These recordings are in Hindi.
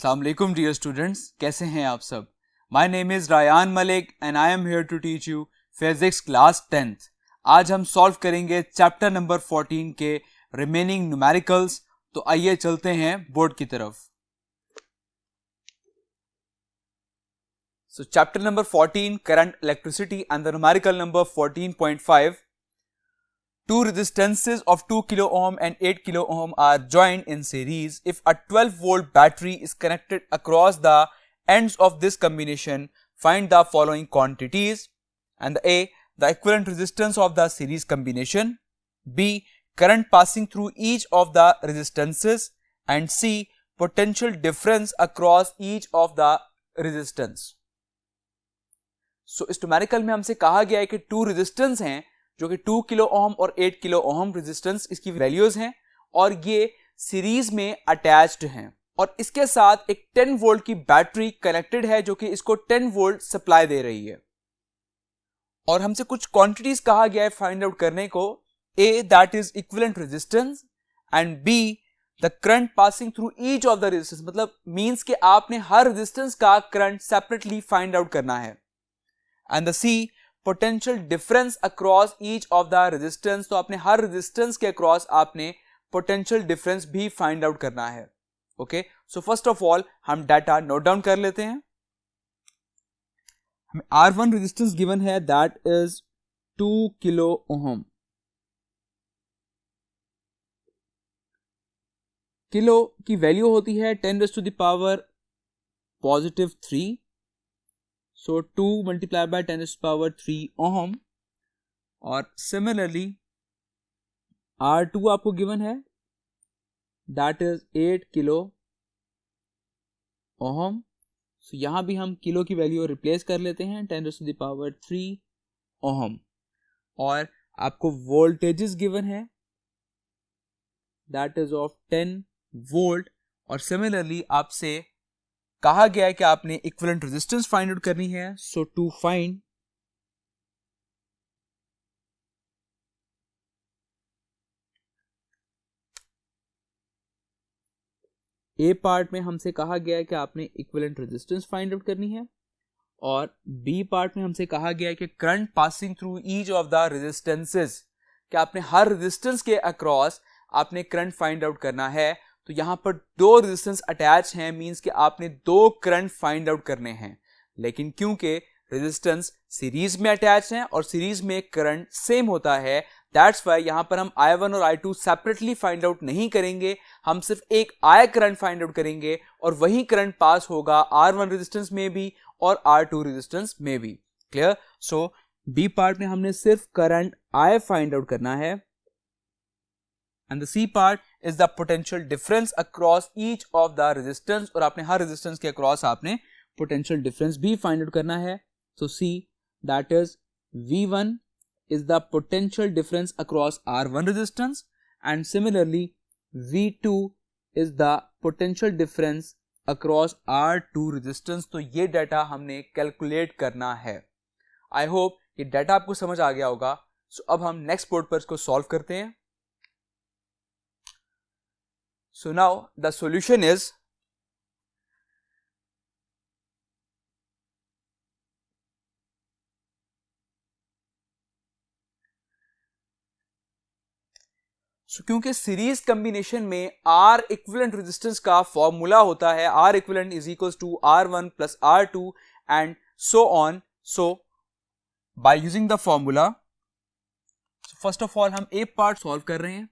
अस्सलाम वालेकुम डियर स्टूडेंट्स, कैसे हैं आप सब। My name is Rayan Malik and I am here to teach you physics class 10th। आज हम सॉल्व करेंगे चैप्टर नंबर 14 के रिमेनिंग न्यूमेरिकल्स। तो आइए चलते हैं बोर्ड की तरफ। So chapter number 14, current electricity, and the numerical number 14.5. Two resistances of 2 kilo ohm and 8 kilo ohm are joined in series. If a 12-volt battery is connected across the ends of this combination, find the following quantities. And A, the equivalent resistance of the series combination. B, current passing through each of the resistances. And C, potential difference across each of the resistance. इस न्यूमेरिकल में हमसे कहा गया है कि टू रेजिस्टेंस हैं जो कि 2 किलो ओम और 8 किलो ओम रेजिस्टेंस इसकी वैल्यूज हैं और ये सीरीज में अटैच्ड हैं और इसके साथ एक 10 वोल्ट की बैटरी कनेक्टेड है जो कि इसको 10 वोल्ट सप्लाई दे रही है। और हमसे कुछ क्वांटिटीज कहा गया है फाइंड आउट करने को। A, that is equivalent resistance, and B, the current passing through each of the resistance, मतलब मींस कि आपने हर रेजिस्टेंस का करंट सेपरेटली फाइंड आउट करना है। And the C, potential difference across each of the resistance, तो आपने हर रेजिस्टेंस के अक्रॉस आपने पोटेंशियल डिफरेंस भी फाइंड आउट करना है। Okay, so first of all हम डाटा नोट डाउन कर लेते हैं। हमें R1 रेजिस्टेंस गिवन है that is 2 kilo ohm. Kilo की वैल्यू होती है 10⁻³ So 2 multiplied by 10⁻³ ohm। और सिमिलरली R2 आपको गिवन है दैट इज 8 किलो ओम। सो यहां भी हम किलो की वैल्यू रिप्लेस कर लेते हैं 10⁻³ ओम। और आपको वोल्टेजेस गिवन है दैट इज ऑफ 10 वोल्ट। और सिमिलरली आपसे कहा गया है कि आपने इक्विवेलेंट रेजिस्टेंस फाइंड आउट करनी है। So to find A part में हमसे कहा गया है कि आपने इक्विवेलेंट रेजिस्टेंस फाइंड आउट करनी है और बी पार्ट में हमसे कहा गया है कि current passing through each of the resistances, कि आपने हर रेजिस्टेंस के अक्रॉस आपने करंट फाइंड आउट करना है। तो यहां पर दो रेजिस्टेंस अटैच हैं, मींस कि आपने दो करंट फाइंड आउट करने हैं। लेकिन क्योंकि रेजिस्टेंस सीरीज में अटैच हैं और सीरीज में करंट सेम होता है, दैट्स वाई यहां पर हम I1 और I2 सेपरेटली फाइंड आउट नहीं करेंगे, हम सिर्फ एक I करंट फाइंड आउट करेंगे और वही करंट पास होगा R1 रेजिस्टेंस में भी और R2 रेजिस्टेंस में भी। क्लियर। सो बी पार्ट में हमने सिर्फ करंट I फाइंड आउट करना है and the c part is the potential difference across each of the resistance, और आपने हर रेजिस्टेंस के अक्रॉस आपने पोटेंशियल डिफरेंस भी फाइंड आउट करना है। So see that is V1 is the potential difference across R1 resistance, and similarly V2 is the potential difference across R2 resistance। तो ये डाटा हमने कैलकुलेट करना है। आई होप ये डाटा आपको समझ आ गया होगा। सो अब हम नेक्स्ट बोर्ड पर इसको सॉल्व करते हैं। So now the solution is क्योंकि सीरीज कॉम्बिनेशन में R इक्विवेलेंट रेजिस्टेंस का फॉर्मूला होता है R equivalent is equals to R1 plus R2 and so on. So by using the formula, first of all हम ए पार्ट सॉल्व कर रहे हैं।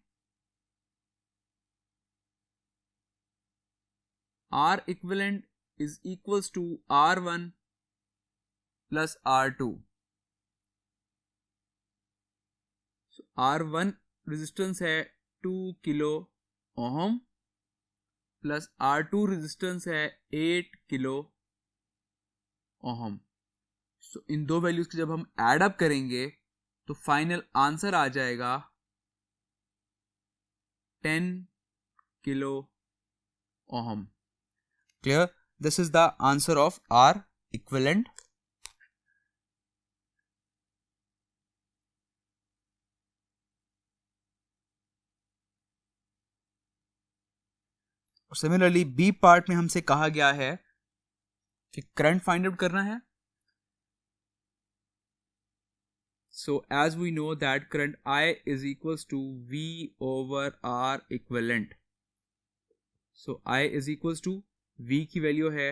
R equivalent is equals to R1 plus R2। R1 resistance है 2 kilo ohm plus R2 resistance है 8 किलो ओम। सो इन दो वैल्यूज की जब हम ऐड अप करेंगे तो फाइनल आंसर आ जाएगा 10 kilo ohm. Clear. This is the answer of R equivalent. Similarly b part में हमसे कहा गया है कि करंट फाइंड आउट करना है. So as we know that current I is equals to V over R equivalent. So I is equals to V की वैल्यू है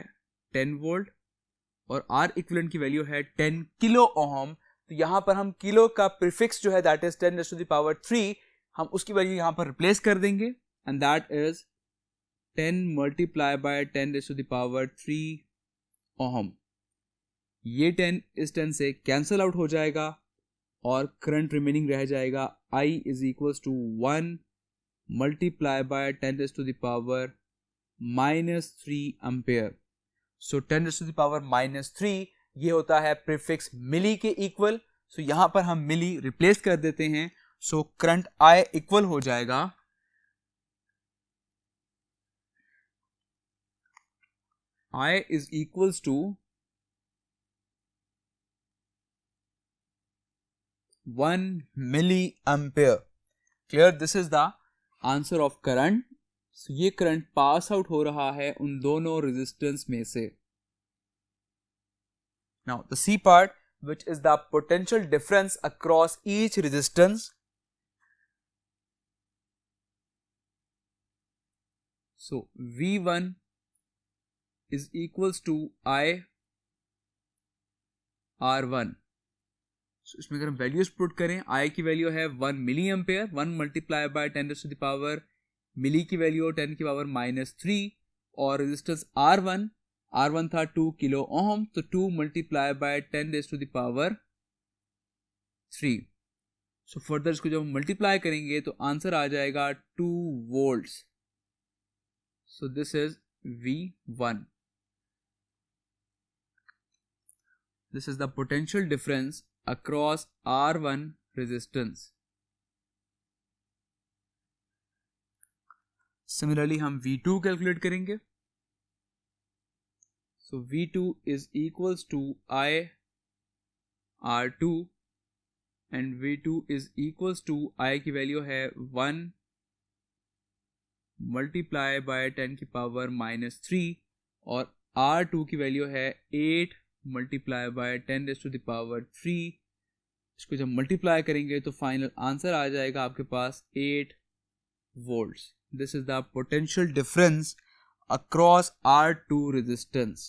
10 वोल्ट और R equivalent की वैल्यू है 10 किलो ओहम. तो यहाँ पर हम किलो का प्रीफिक्स जो है that is 10 raised to the power 3, हम उसकी वैल्यू यहाँ पर रिप्लेस कर देंगे and that is 10 multiply by 10 raised to the power 3 ohm. ये 10 इस 10 से कैंसल आउट हो जाएगा और करंट रिमेनिंग रह जाएगा I is equals to 1 multiply by 10 raised to the power -3 ampere. So 10 raised to the power -3 ये होता है प्रीफिक्स मिली के इक्वल. सो यहां पर हम मिली रिप्लेस कर देते हैं. सो करंट I इक्वल हो जाएगा I is equals to 1 milliampere. Clear? This is the answer of current. So ये करंट पास आउट हो रहा है उन दोनों रेजिस्टेंस में से. Now the C part, which is the potential difference across each resistance. So V1 is equals to I R1. So, इसमें अगर हम वैल्यूज पुट करें, I की वैल्यू है 1 milli ampere, 1 multiply by 10 raised to the power, milli की वैल्यू 10 की पावर -3 और रेजिस्टेंस R1 था 2 किलो ओम, तो 2 multiply by 10 raised to the power 3. So further इसको जब हम मल्टीप्लाई करेंगे तो आंसर आ जाएगा 2 volts. So this is V1. This is the potential difference across R1 resistance. Similarly हम V2 कैलकुलेट करेंगे. So V2 is equals to I R2 and V2 is equals to I की वैल्यू है 1 मल्टीप्लाई बाय 10 की पावर -3 और R2 की वैल्यू है 8 multiply by 10 raised to the power 3. इसको जब मल्टीप्लाई करेंगे तो फाइनल आंसर आ जाएगा आपके पास 8 volts. This is the potential difference across R2 resistance.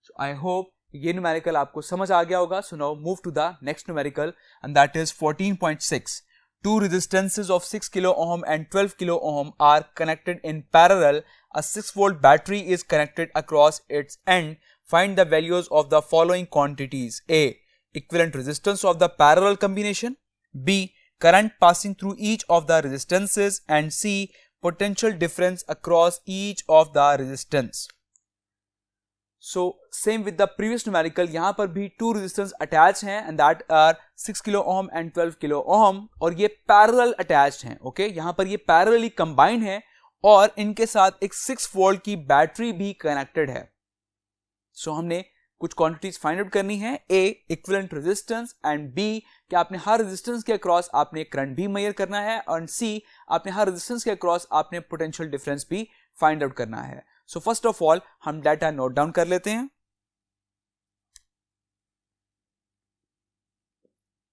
So I hope ये न्यूमेरिकल आपको समझ आ गया होगा. So now move to the next numerical and that is 14.6. Two resistances of 6 kilo ohm and 12 kilo ohm are connected in parallel. A 6-volt battery is connected across its end. Find the values of the following quantities. A. Equivalent resistance of the parallel combination. B. Current passing through each of the resistances. And C. Potential difference across each of the resistance. So same with the previous numerical, यहाँ पर भी 2 resistance attached हैं and that are 6 kilo ohm and 12 kilo ohm और ये parallel attached हैं. ओके यहाँ पर ये parallelly combined है और इनके साथ एक 6 volt की बैटरी भी कनेक्टेड है. सो हमने कुछ क्वांटिटीज फाइंड आउट करनी है. A equivalent resistance and B कि आपने हर रेजिस्टेंस के अक्रॉस आपने करंट भी मेजर करना है और C आपने हर रेजिस्टेंस के अक्रॉस आपने पोटेंशियल डिफरेंस भी फाइंड आउट करना है. सो फर्स्ट ऑफ ऑल हम डाटा नोट डाउन कर लेते हैं.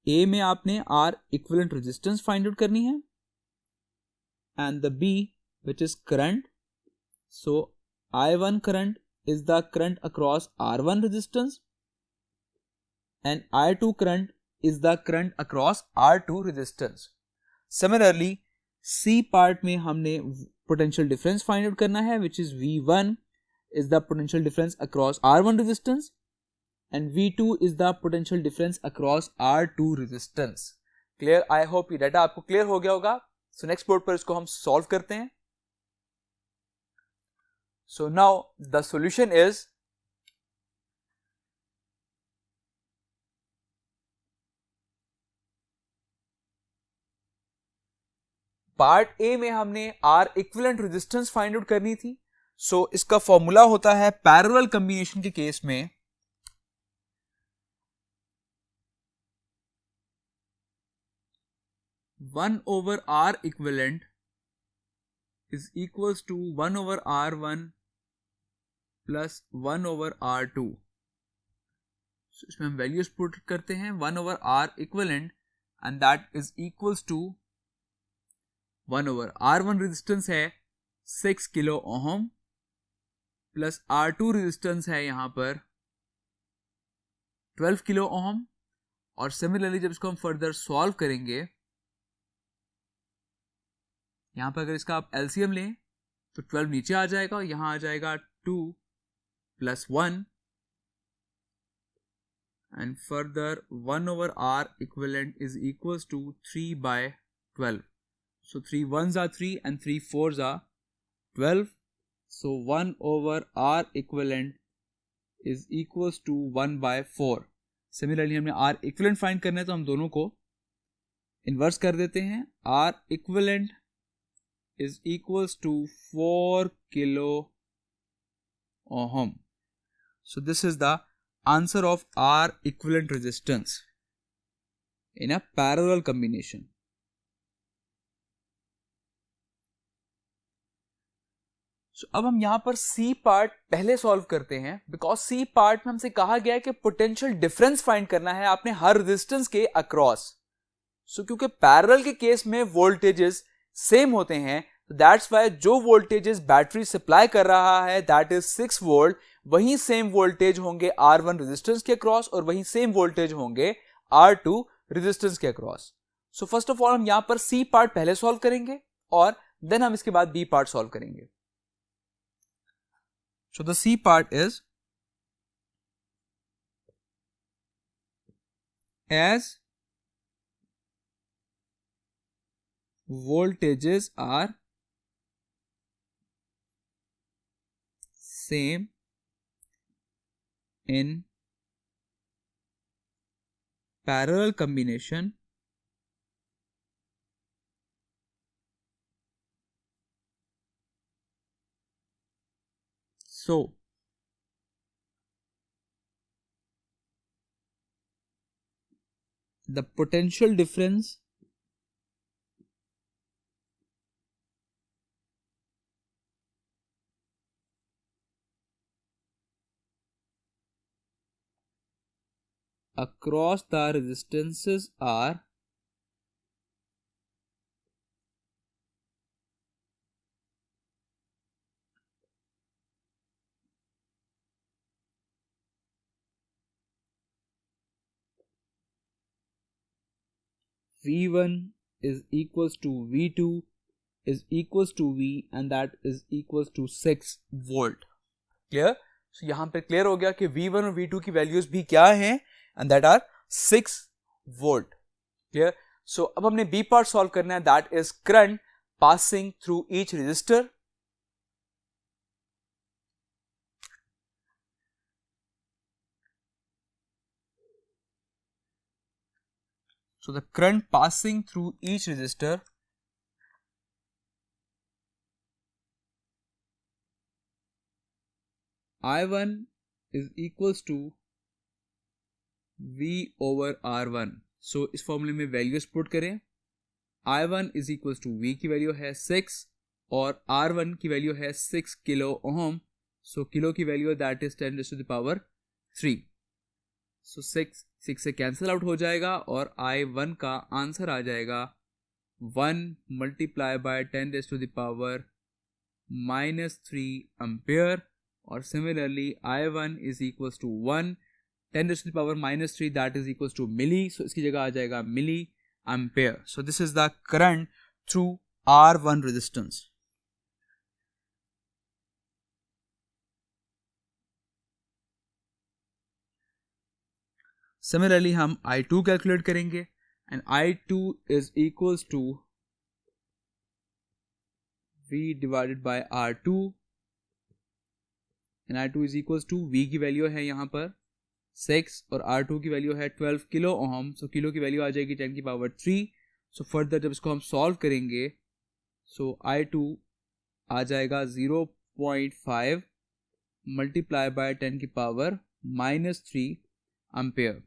A में आपने R equivalent resistance find out करनी है and the B which is current. So I1 current is the current across R1 resistance and I2 current is the current across R2 resistance. Similarly C part में हमने potential difference find out करना है which is V1 is the potential difference across R1 resistance and V2 is the potential difference across R2 resistance. Clear? I hope ये डाटा आपको clear हो गया होगा. So next board पर इसको हम solve करते हैं. So now the solution is part A में हमने R equivalent resistance find out करनी थी. सो इसका फॉर्मूला होता है पैरेलल कॉम्बिनेशन के केस में 1 over R equivalent is equals to 1 over R1 plus 1 over R2. So इसमें हम वैल्यूज पुट करते हैं 1 over R equivalent and that is equals to 1 over R1 resistance है 6 kilo ohm plus R2 resistance है यहाँ पर 12 किलो ओहम। और सिमिलरली जब इसको हम फर्दर सॉल्व करेंगे, यहाँ पर अगर इसका आप एलसीएम लें तो 12 नीचे आ जाएगा और यहाँ आ जाएगा 2 plus 1 and further 1 over R equivalent is equals to 3 by 12. So 3 1s are 3 and 3 4s are 12. So 1 over R equivalent is equals to 1 by 4. Similarly हमने R equivalent find करना है तो हम दोनों को इन्वर्स कर देते हैं। R equivalent is equals to 4 kilo ohm. So this is the answer of R equivalent resistance in a parallel combination. So अब हम यहां पर C पार्ट पहले सॉल्व करते हैं, बिकॉज C पार्ट में हमसे कहा गया है कि पोटेंशियल डिफरेंस फाइंड करना है आपने हर रेजिस्टेंस के अक्रॉस। सो क्योंकि पैरेलल के केस में वोल्टेजेस सेम होते हैं, दैट्स वाई जो वोल्टेजेस बैटरी सप्लाई कर रहा है दैट इज 6 वोल्ट, वही सेम वोल्टेज होंगे R1 रेजिस्टेंस के अक्रॉस और वही सेम वोल्टेज होंगे R2 रेजिस्टेंस के across. So first of all हम यहां पर C पार्ट पहले सॉल्व करेंगे और देन हम इसके बाद B पार्ट सॉल्व करेंगे। So the C part is, as voltages are same in parallel combination, so the potential difference across the resistances are V1 is equals to V2 is equals to V and that is equals to 6 volt. Clear? So यहाँ पे क्लियर हो गया कि V1 और V2 की वैल्यूज भी क्या हैं and that are 6 volt. Clear? So अब हमने B पार्ट सॉल्व करना है, that is current passing through each resistor. So the current passing through each resistor I1 is equals to V over R1. So इस फॉर्मूले में वैल्यूज पुट करें। I1 is equals to V की वैल्यू है 6 और R1 की वैल्यू है 6 किलो ओम। सो किलो की value that is 10 raised to the power 3. सो 6 से कैंसिल आउट हो जाएगा और I1 का आंसर आ जाएगा 1 multiply by 10 raised to the power -3 ampere. और similarly I1 is equals to 1 10 raised to the power -3 that is equals to milli. So इसकी जगह आ जाएगा milli ampere. So this is the current through R1 resistance. Similarly हम I2 कैलकुलेट करेंगे and I2 is equals to V divided by R2 and I2 is equals to V की वैल्यू है यहाँ पर 6 और R2 की वैल्यू है 12 किलो ओम। सो किलो की वैल्यू आ जाएगी 10 की पावर 3। सो फर्दर जब इसको हम सॉल्व करेंगे सो I2 आ जाएगा 0.5 मल्टीप्लाई बाय 10 की power -3 ampere.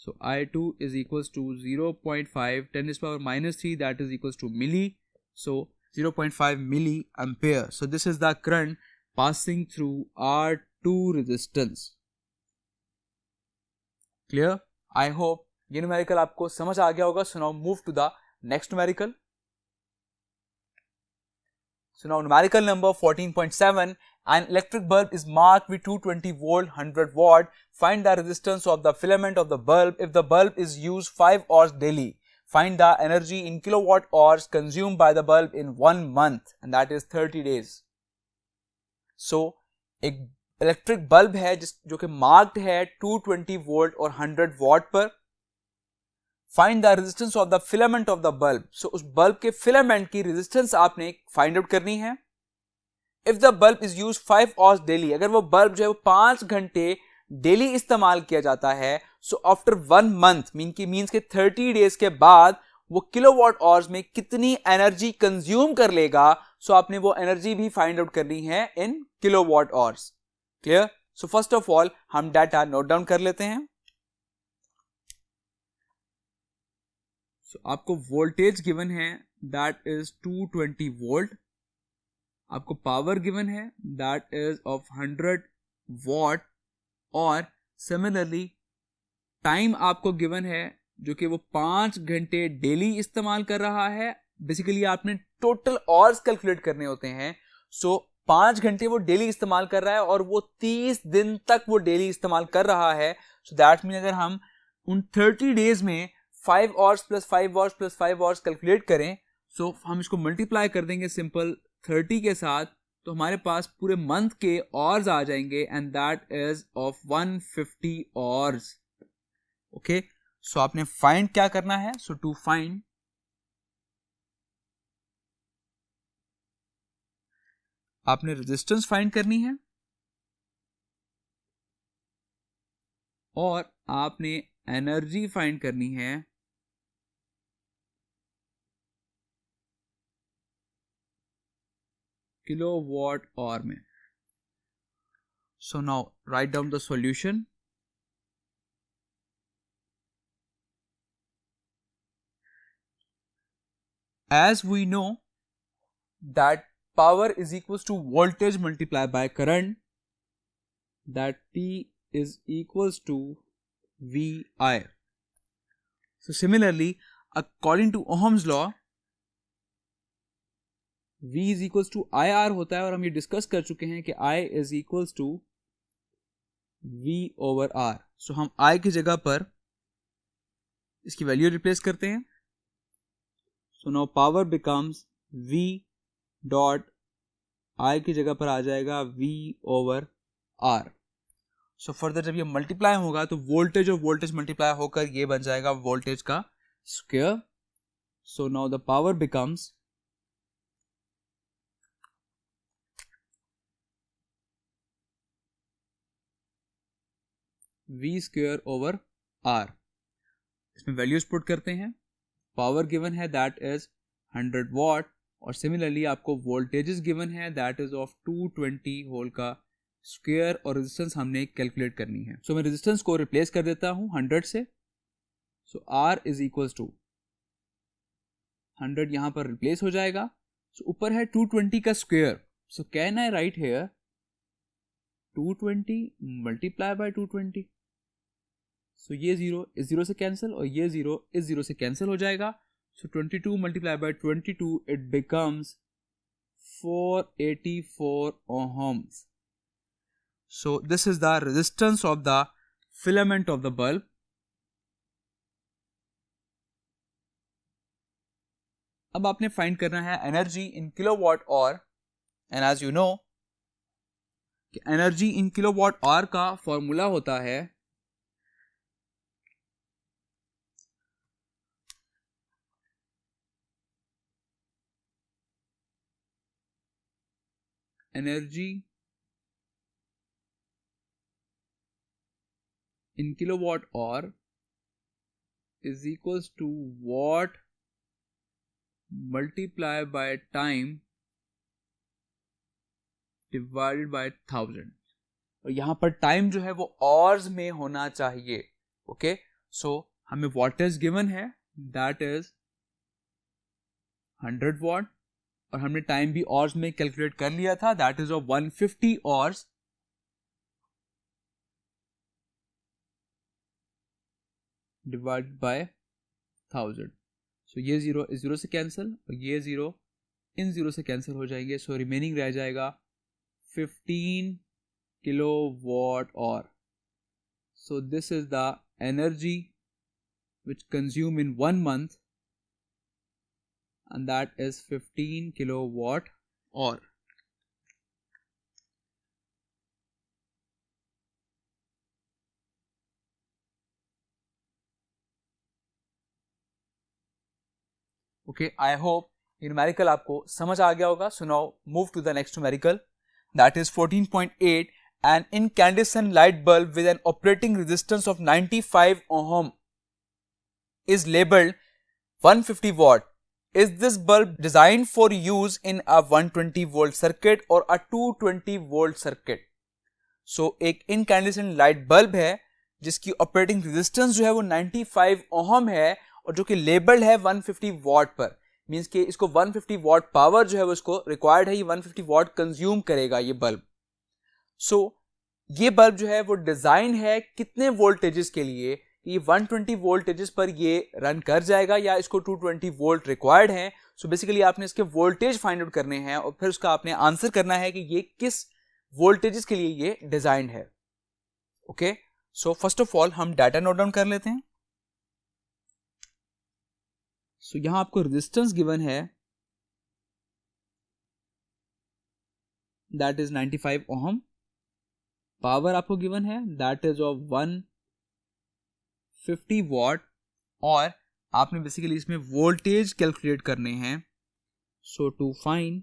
So I2 is equals to 0.5 10 is power minus 3, that is equals to milli. So 0.5 milliampere. So this is the current passing through R2 resistance. Clear? I hope ये न्यूमेरिकल आपको समझ आ गया होगा. So now move to the next numerical. So now numerical number 14.7. An electric bulb is marked with 220 volt 100 watt. Find the resistance of the filament of the bulb if the bulb is used 5 hours daily. Find the energy in kilowatt hours consumed by the bulb in 1 month, and that is 30 days. So एक इलेक्ट्रिक बल्ब है जो कि मार्क्ड है 220 वोल्ट और 100 वॉट पर. Find the resistance of the filament of the bulb. So उस बल्ब के फिलामेंट की रेजिस्टेंस आपने फाइंड आउट करनी है. If the bulb is use 5 hours daily, अगर वो बल्ब जो है वो 5 घंटे डेली इस्तेमाल किया जाता है, सो आफ्टर 1 मंथ मीन्स के 30 डेज के बाद वो किलोवाट आवर्स में कितनी एनर्जी कंज्यूम कर लेगा. सो आपने वो एनर्जी भी फाइंड आउट करनी है in kilowatt hours. Clear? So first of all हम डाटा नोट डाउन कर लेते हैं. सो आपको वोल्टेज गिवन है, दैट इज 220 वोल्ट. आपको पावर गिवन है, दैट इज ऑफ 100 वॉट. और सिमिलरली टाइम आपको गिवन है जो कि वो 5 घंटे डेली इस्तेमाल कर रहा है. बेसिकली आपने टोटल आवर्स कैलकुलेट करने होते हैं. सो 5 घंटे वो डेली इस्तेमाल कर रहा है और वो 30 दिन तक वो डेली इस्तेमाल कर रहा है. सो दैट मीन अगर हम उन 30 डेज में 5 hours plus 5 hours plus 5 hours calculate करें, सो हम इसको मल्टीप्लाई कर देंगे सिंपल 30 के साथ, तो हमारे पास पूरे मंथ के आवर्स आ जाएंगे, and that is of 150 hours. Okay, so आपने फाइंड क्या करना है? सो टू फाइंड आपने रेजिस्टेंस फाइंड करनी है और आपने एनर्जी फाइंड करनी है किलोवाट आवर में. So now write down the solution. As we know that power is equals to voltage multiplied by current, that P is equals to VI. So similarly, according to Ohm's law, V is equals to IR होता है, और हम ये डिस्कस कर चुके हैं कि I is equals to V over R. So हम I की जगह पर इसकी वैल्यू रिप्लेस करते हैं. So now power becomes V dot I की जगह पर आ जाएगा V over R. So further जब ये मल्टीप्लाई होगा तो वोल्टेज और वोल्टेज मल्टीप्लाई होकर ये बन जाएगा वोल्टेज का square. So now the power becomes V square over R. इसमें वैल्यूज पुट करते हैं. पावर गिवन है दैट इज 100 वॉट, और सिमिलरली आपको वोल्टेजेस गिवन है दैट इज ऑफ 220 होल का स्क्वायर, और रेजिस्टेंस हमने कैलकुलेट करनी है. सो मैं रेजिस्टेंस को रिप्लेस कर देता हूं 100 से. सो R इज इक्वल्स टू 100 यहां पर रिप्लेस हो जाएगा. सो ऊपर है 220 का square. So can I right here 220 multiply by 220. सो ये 0 इस 0 से कैंसिल और ये 0 इस 0 से कैंसिल हो जाएगा. सो 22 multiply by 22 it becomes 484 ohms. So this is the resistance of the filament of the bulb. अब आपने फाइंड करना है energy in kilowatt hour, and as you know कि एनर्जी इन किलोवाट आवर का फॉर्मूला होता है energy in kilowatt hour is equals to watt multiplied by time divided by 1000. और यहां पर टाइम जो है वो आवर्स में होना चाहिए. ओके, सो हमें वॉटेज गिवन है, दैट इज 100 वॉट, और हमने टाइम भी ऑर्स में कैलकुलेट कर लिया था, that is of 150 hours divide by 1000. So ये जीरो इस जीरो से कैंसिल और ये जीरो इन जीरो से कैंसिल हो जाएंगे. सो रिमेनिंग रह जाएगा 15 किलो वॉट और. So this is the energy which consume in 1 month, and that is 15 kilowatt hour. Okay, I hope numerical आपको समझ आ गया होगा. So now move to the next numerical, that is 14.8. An incandescent light bulb with an operating resistance of 95 ohm is labeled 150 watt. Is this bulb designed for use in a 120 volt circuit or a 220 volt circuit? So एक incandescent light bulb है जिसकी operating resistance जो है वो 95 ohm है और जो कि labeled है 150 watt पर. मीन्स कि इसको 150 watt power जो है वो इसको required है, ये 150 watt consume करेगा ये bulb. So ये bulb जो है वो डिजाइन है कितने वोल्टेजेस के लिए? ये 120 वोल्टेजेस पर ये रन कर जाएगा या इसको 220 वोल्ट रिक्वायर्ड है. सो बेसिकली आपने इसके वोल्टेज फाइंड आउट करने हैं और फिर उसका आपने आंसर करना है कि ये किस वोल्टेजेस के लिए ये डिजाइन है. Okay, so first of all हम डाटा नोट डाउन कर लेते हैं. सो यहां आपको रेजिस्टेंस गिवन है, दैट इज 95 ओम. पावर आपको गिवन है, दैट इज ऑफ 150 वॉट, और आपने बेसिकली इसमें वोल्टेज कैलकुलेट करने हैं. So to find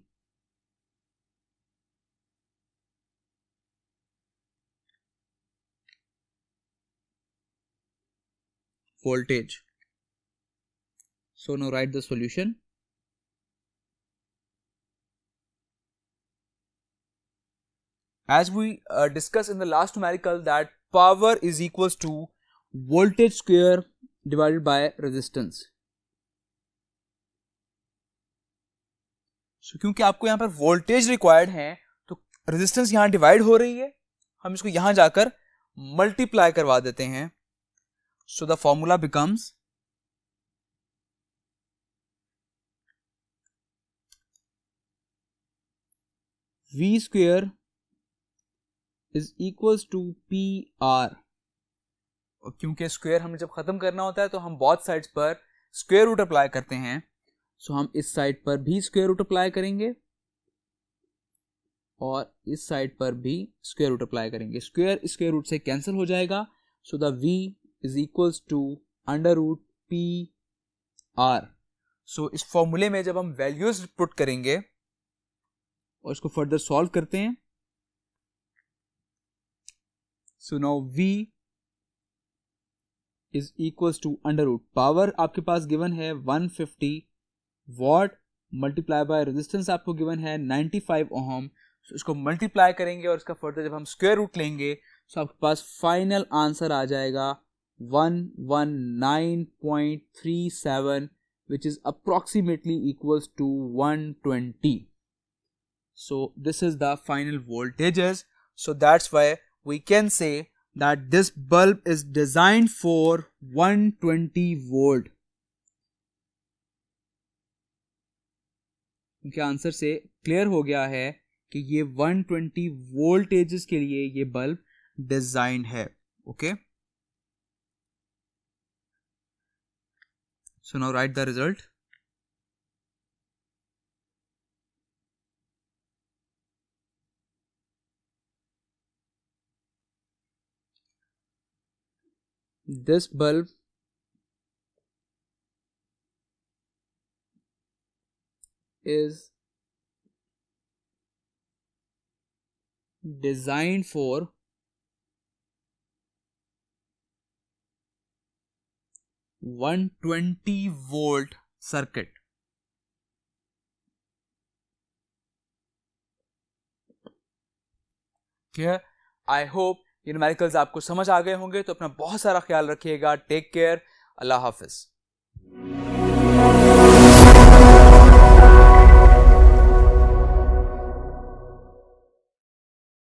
voltage, so now write the solution. As we discussed in the last numerical that power is equals to voltage square divided by resistance. So क्योंकि आपको यहाँ पर वोल्टेज रिक्वायर्ड है तो रेजिस्टेंस यहाँ डिवाइड हो रही है, हम इसको यहाँ जाकर मल्टीप्लाई करवा देते हैं. So the formula becomes V square is equals to PR. क्योंकि स्क्वायर हमें जब खत्म करना होता है तो हम बोथ साइड्स पर स्क्वायर रूट अप्लाई करते हैं. सो हम इस साइड पर भी स्क्वायर रूट अप्लाई करेंगे और इस साइड पर भी स्क्वायर रूट अप्लाई करेंगे. स्क्वायर रूट से कैंसिल हो जाएगा. So the V is equals to under root PR. सो इस फॉर्मूले में जब हम वैल्यूज पुट करेंगे और इसको फर्दर सॉल्व करते हैं, so now V is equals to under root power आपके पास गिवन है 150 वॉट मल्टीप्लाई बाय रेजिस्टेंस आपको गिवन है 95 ओम. सो इसको मल्टीप्लाई करेंगे और इसका फर्दर जब हम स्क्वायर रूट लेंगे तो आपके पास फाइनल आंसर आ जाएगा 119.37 which is approximately equals to 120. So this is the final voltages. So that's why we can say that this bulb is designed for 120 volt. उनके आंसर से क्लियर हो गया है कि ये 120 वोल्टेजेस के लिए ये बल्ब डिजाइन है. Okay, so now right the result. This bulb is designed for 120 volt circuit. Clear? I hope ये न्यूमेरिकल्स आपको समझ आ गए होंगे, तो अपना बहुत सारा ख्याल रखिएगा। टेक केयर, अल्लाह हाफिज।